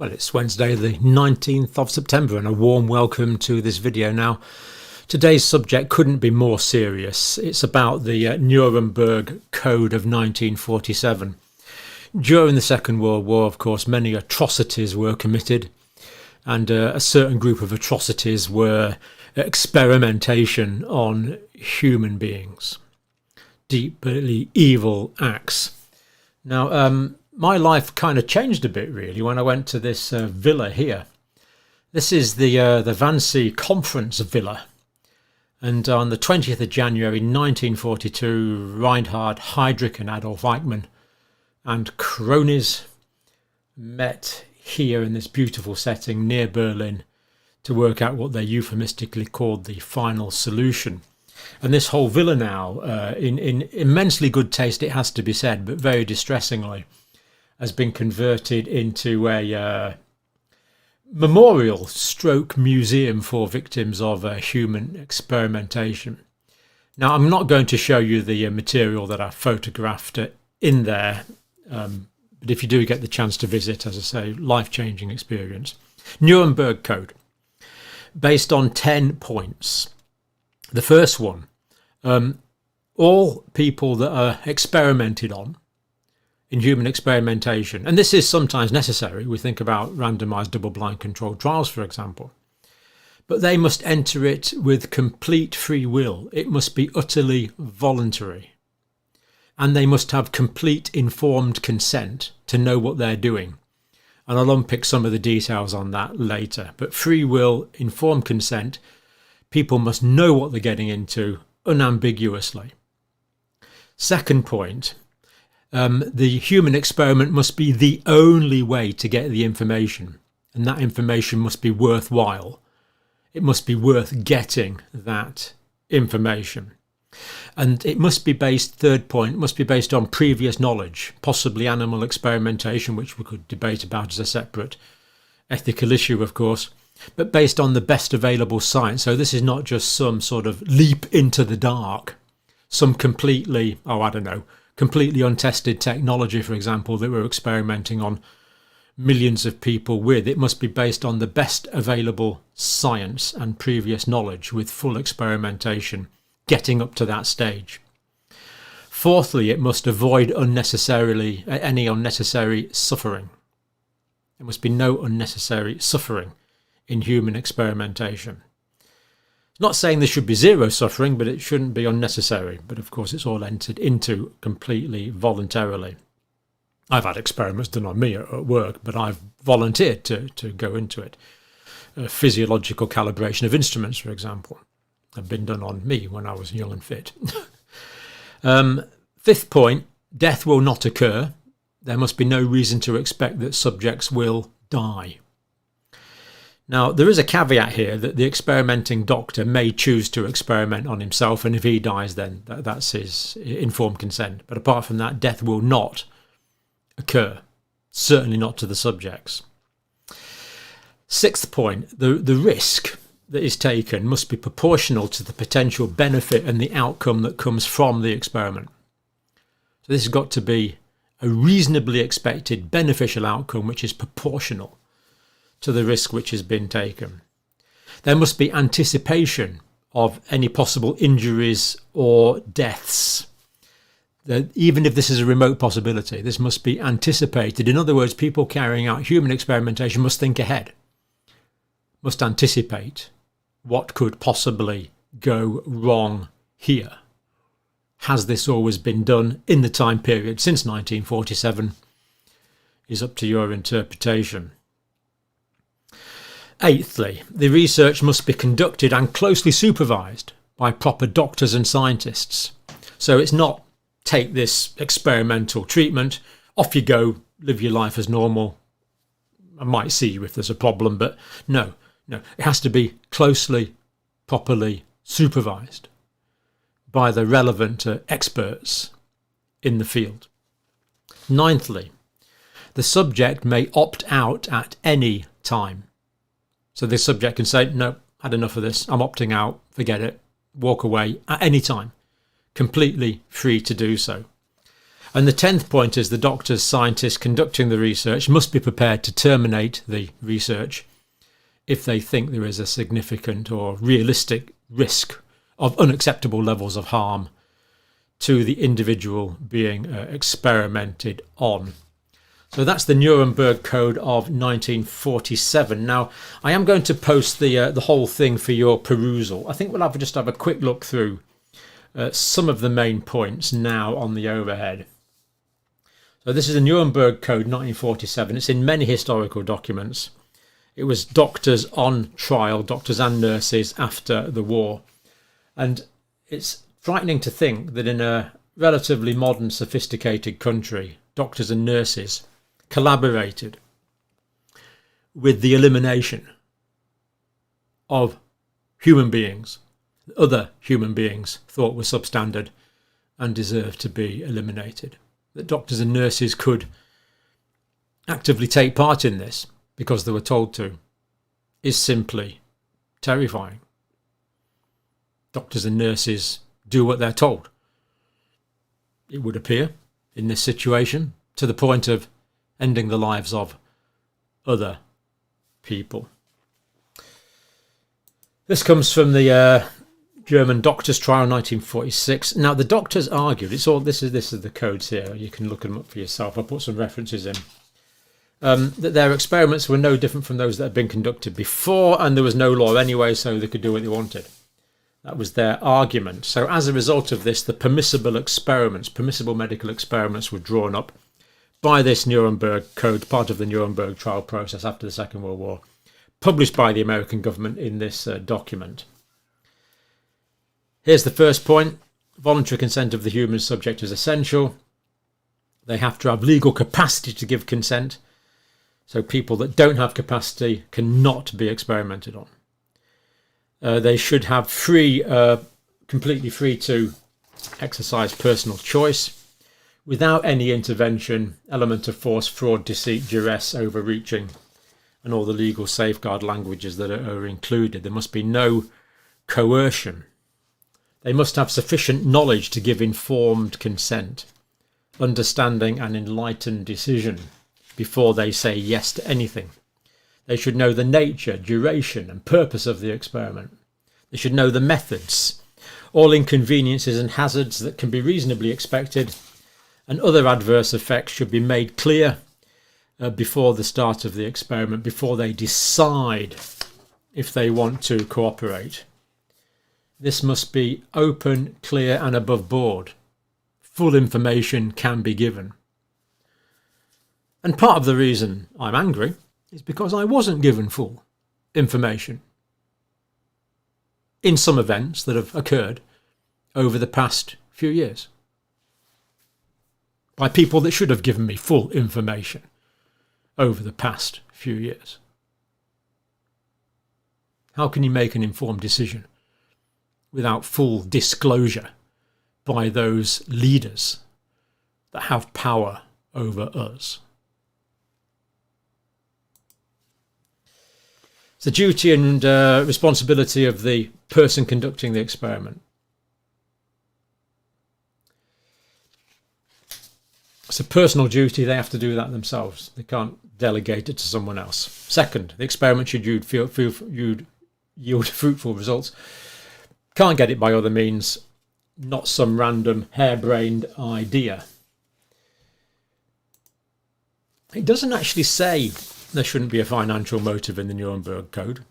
Well, it's Wednesday the 19th of September and a warm welcome to this video. Now, today's subject couldn't be more serious. It's about the Nuremberg Code of 1947. During the Second World War, of course, many atrocities were committed, and a certain group of atrocities were experimentation on human beings. Deeply evil acts. Now, my life kind of changed a bit really when I went to this villa here. This is the Wannsee Conference Villa, and on the 20th of January 1942, Reinhard Heydrich and Adolf Eichmann and cronies met here in this beautiful setting near Berlin to work out what they euphemistically called the final solution. And this whole villa now, in immensely good taste, it has to be said, but very distressingly, has been converted into a memorial stroke museum for victims of human experimentation. Now, I'm not going to show you the material that I photographed in there, but if you do get the chance to visit, as I say, life-changing experience. Nuremberg Code, based on 10 points. The first one, all people that are experimented on in human experimentation, and this is sometimes necessary, we think about randomized double-blind controlled trials, for example, but they must enter it with complete free will. It must be utterly voluntary, and they must have complete informed consent to know what they're doing. And I'll unpick some of the details on that later, but free will, informed consent, people must know what they're getting into unambiguously. Second point, the human experiment must be the only way to get the information, and that information must be worthwhile. It must be worth getting that information. And it must be based, third point, must be based on previous knowledge, possibly animal experimentation, which we could debate about as a separate ethical issue, of course, but based on the best available science. So this is not just some sort of leap into the dark, some completely, completely untested technology, for example, that we're experimenting on millions of people with. It must be based on the best available science and previous knowledge with full experimentation, getting up to that stage. Fourthly, it must avoid any unnecessary suffering. There must be no unnecessary suffering in human experimentation. Not saying there should be zero suffering, but it shouldn't be unnecessary. But of course, it's all entered into completely voluntarily. I've had experiments done on me at work, but I've volunteered to go into it. Physiological calibration of instruments, for example, have been done on me when I was young and fit. Fifth point, death will not occur. There must be no reason to expect that subjects will die. Now, there is a caveat here that the experimenting doctor may choose to experiment on himself, and if he dies, then that's his informed consent. But apart from that, death will not occur, certainly not to the subjects. Sixth point, the risk that is taken must be proportional to the potential benefit and the outcome that comes from the experiment. So this has got to be a reasonably expected beneficial outcome which is proportional to the risk which has been taken. There must be anticipation of any possible injuries or deaths. Even if this is a remote possibility, this must be anticipated. In other words, people carrying out human experimentation must think ahead, must anticipate what could possibly go wrong here. Has this always been done in the time period since 1947? Is up to your interpretation. Eighthly, the research must be conducted and closely supervised by proper doctors and scientists. So it's not take this experimental treatment, off you go, live your life as normal. I might see you if there's a problem, but no, it has to be closely, properly supervised by the relevant experts in the field. Ninthly, the subject may opt out at any time. So the subject can say, no, had enough of this, I'm opting out, forget it, walk away at any time, completely free to do so. And the 10th point is the doctors, scientists conducting the research must be prepared to terminate the research if they think there is a significant or realistic risk of unacceptable levels of harm to the individual being experimented on. So that's the Nuremberg Code of 1947. Now, I am going to post the whole thing for your perusal. I think we'll just have a quick look through some of the main points now on the overhead. So this is the Nuremberg Code 1947. It's in many historical documents. It was doctors on trial, doctors and nurses after the war. And it's frightening to think that in a relatively modern, sophisticated country, doctors and nurses collaborated with the elimination of human beings that other human beings thought were substandard and deserved to be eliminated. That doctors and nurses could actively take part in this because they were told to is simply terrifying. Doctors and nurses do what they're told, it would appear, in this situation, to the point of ending the lives of other people. This comes from the German doctors' trial, 1946. Now, the doctors argued, this is the codes here, you can look them up for yourself, I'll put some references in, that their experiments were no different from those that had been conducted before, and there was no law anyway, so they could do what they wanted. That was their argument. So as a result of this, the permissible medical experiments were drawn up by this Nuremberg Code, part of the Nuremberg trial process after the Second World War, published by the American government in this document. Here's the first point. Voluntary consent of the human subject is essential. They have to have legal capacity to give consent. So people that don't have capacity cannot be experimented on. They should have completely free to exercise personal choice without any intervention, element of force, fraud, deceit, duress, overreaching, and all the legal safeguard languages that are included. There must be no coercion. They must have sufficient knowledge to give informed consent, understanding and enlightened decision before they say yes to anything. They should know the nature, duration and purpose of the experiment. They should know the methods, all inconveniences and hazards that can be reasonably expected, and other adverse effects should be made clear before the start of the experiment, before they decide if they want to cooperate. This must be open, clear and above board. Full information can be given. And part of the reason I'm angry is because I wasn't given full information in some events that have occurred over the past few years by people that should have given me full information over the past few years. How can you make an informed decision without full disclosure by those leaders that have power over us? It's the duty and responsibility of the person conducting the experiment. It's a personal duty. They have to do that themselves. They can't delegate it to someone else. Second, the experiment should yield fruitful results. Can't get it by other means, not some random harebrained idea. It doesn't actually say there shouldn't be a financial motive in the Nuremberg Code.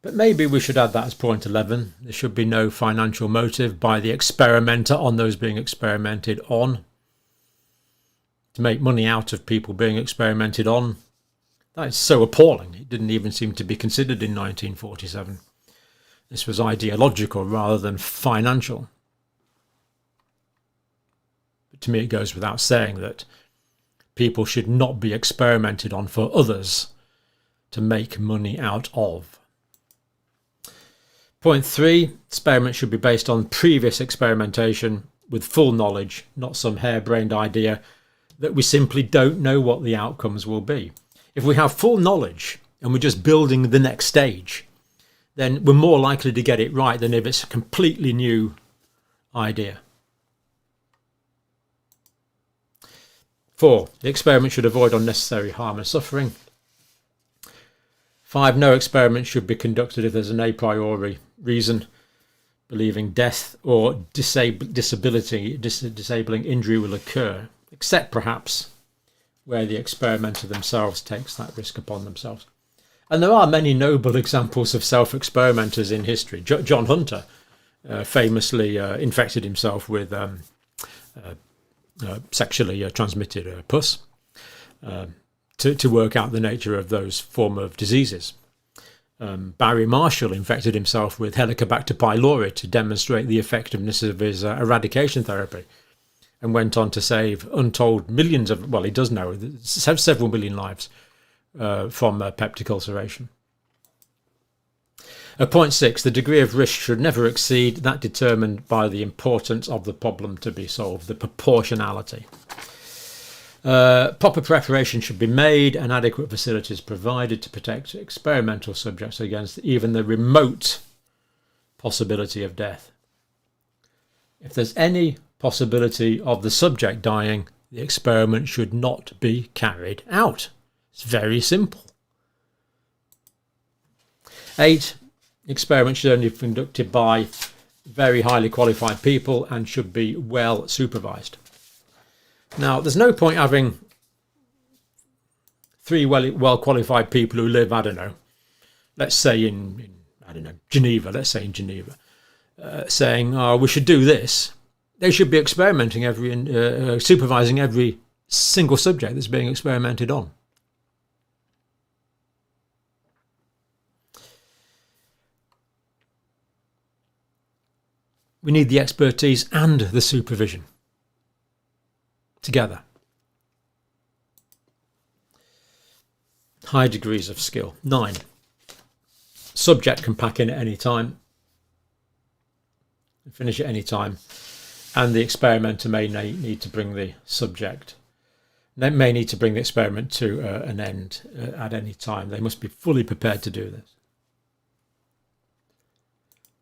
But maybe we should add that as point 11. There should be no financial motive by the experimenter on those being experimented on to make money out of people being experimented on. That is so appalling. It didn't even seem to be considered in 1947. This was ideological rather than financial. But to me it goes without saying that people should not be experimented on for others to make money out of. Point 3, experiments should be based on previous experimentation with full knowledge, not some harebrained idea that we simply don't know what the outcomes will be. If we have full knowledge and we're just building the next stage, then we're more likely to get it right than if it's a completely new idea. 4. The experiment should avoid unnecessary harm and suffering. 5. No experiment should be conducted if there's an a priori reason believing death or disabling injury will occur, except perhaps where the experimenter themselves takes that risk upon themselves. And there are many noble examples of self-experimenters in history. John Hunter famously infected himself with sexually transmitted pus to work out the nature of those form of diseases. Barry Marshall infected himself with Helicobacter pylori to demonstrate the effectiveness of his eradication therapy, and went on to save untold millions of, well, he does now, several million lives from peptic ulceration. Point 6, the degree of risk should never exceed that determined by the importance of the problem to be solved, the proportionality. Proper preparation should be made and adequate facilities provided to protect experimental subjects against even the remote possibility of death. If there's any possibility of the subject dying, the experiment should not be carried out. It's very simple. 8. Experiments should only be conducted by very highly qualified people and should be well supervised. Now, there's no point having 3 well qualified people who live, I don't know, let's say in Geneva, saying, oh, we should do this. They should be experimenting supervising every single subject that's being experimented on. We need the expertise and the supervision together. High degrees of skill. 9. Subject can pack in at any time, finish at any time, and the experimenter may need to bring the subject. They may need to bring the experiment to an end at any time. They must be fully prepared to do this.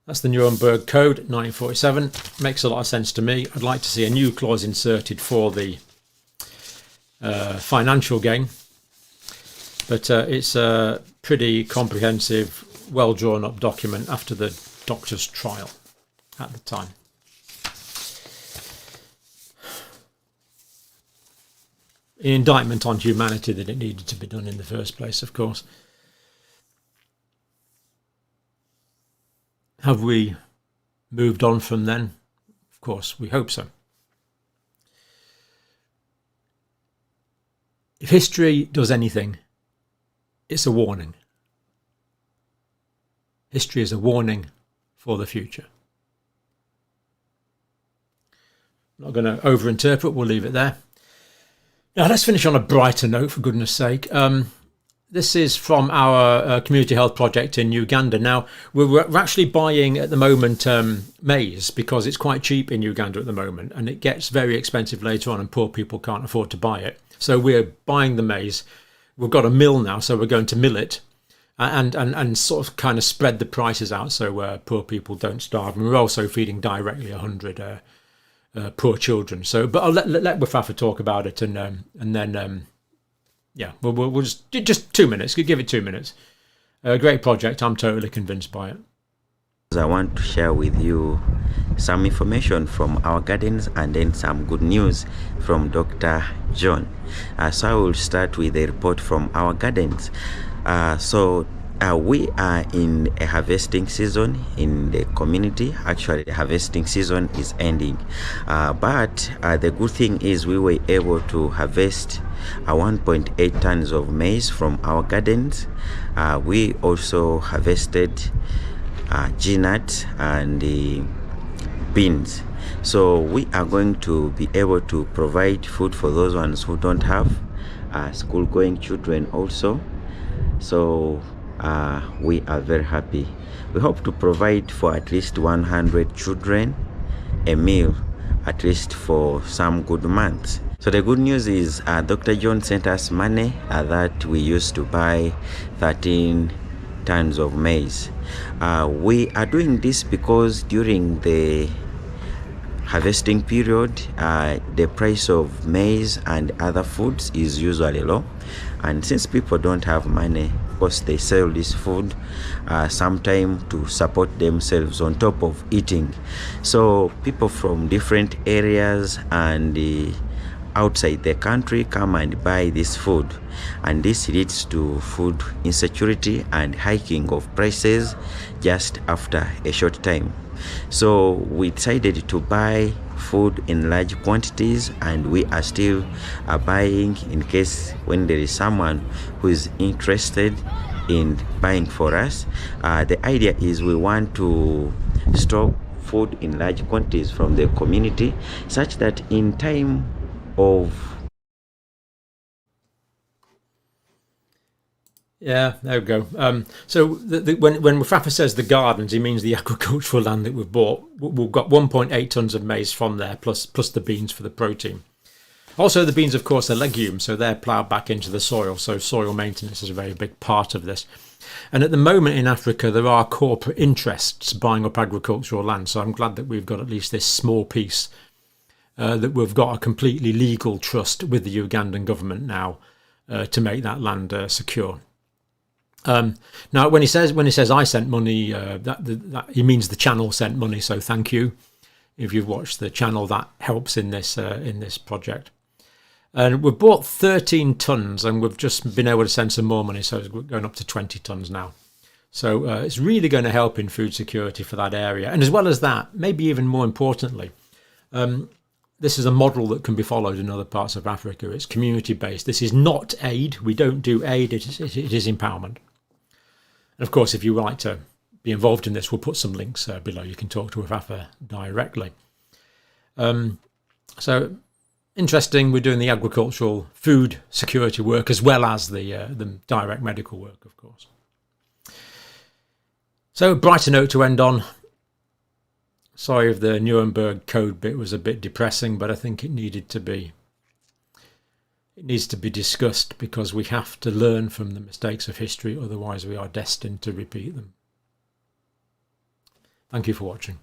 That's the Nuremberg Code, 1947. Makes a lot of sense to me. I'd like to see a new clause inserted for the financial gain. But it's a pretty comprehensive, well drawn up document after the doctor's trial at the time. An indictment on humanity that it needed to be done in the first place, of course. Have we moved on from then? Of course, we hope so. If history does anything, it's a warning. History is a warning for the future. I'm not going to overinterpret, we'll leave it there. Now let's finish on a brighter note, for goodness sake. This is from our community health project in Uganda. Now, we're actually buying at the moment maize because it's quite cheap in Uganda at the moment, and it gets very expensive later on and poor people can't afford to buy it. So we're buying the maize. We've got a mill now, so we're going to mill it and sort of kind of spread the prices out so poor people don't starve. And we're also feeding directly 100 poor children. So, but I'll let Wafafa talk about it, and then yeah, we'll just 2 minutes. Give it 2 minutes. A great project. I'm totally convinced by it. I want to share with you some information from our gardens and then some good news from Dr. John. So I will start with a report from our gardens. We are in a harvesting season in the community. Actually, the harvesting season is ending. But the good thing is we were able to harvest 1.8 tons of maize from our gardens. We also harvested peanut and beans. So we are going to be able to provide food for those ones who don't have school-going children also. So we are very happy. We hope to provide for at least 100 children a meal, at least for some good months. So the good news is Dr. John sent us money that we used to buy 13 tons of maize. We are doing this because during the harvesting period, the price of maize and other foods is usually low, and since people don't have money, of course they sell this food sometime to support themselves on top of eating. So people from different areas and outside the country come and buy this food, and this leads to food insecurity and hiking of prices just after a short time. So we decided to buy food in large quantities, and we are still buying in case when there is someone who is interested in buying for us. The idea is we want to stock food in large quantities from the community, such that in time of Yeah, there we go. So when Mufafa says the gardens, he means the agricultural land that we've bought. We've got 1.8 tons of maize from there, plus the beans for the protein. Also, the beans, of course, are legumes, so they're ploughed back into the soil. So soil maintenance is a very big part of this. And at the moment in Africa, there are corporate interests buying up agricultural land. So I'm glad that we've got at least this small piece, that we've got a completely legal trust with the Ugandan government now to make that land secure. Now, when he says I sent money, that he means the channel sent money. So thank you. If you've watched the channel, that helps in this project. And we've bought 13 tons, and we've just been able to send some more money, so it's going up to 20 tons now. So it's really going to help in food security for that area. And as well as that, maybe even more importantly, this is a model that can be followed in other parts of Africa. It's community-based. This is not aid. We don't do aid. It is empowerment. And of course, if you would like to be involved in this, we'll put some links below. You can talk to Mufafa directly. So interesting. We're doing the agricultural food security work as well as the direct medical work, of course. So brighter note to end on. Sorry if the Nuremberg Code bit was a bit depressing, but I think it needed to be. It needs to be discussed because we have to learn from the mistakes of history, otherwise we are destined to repeat them. Thank you for watching.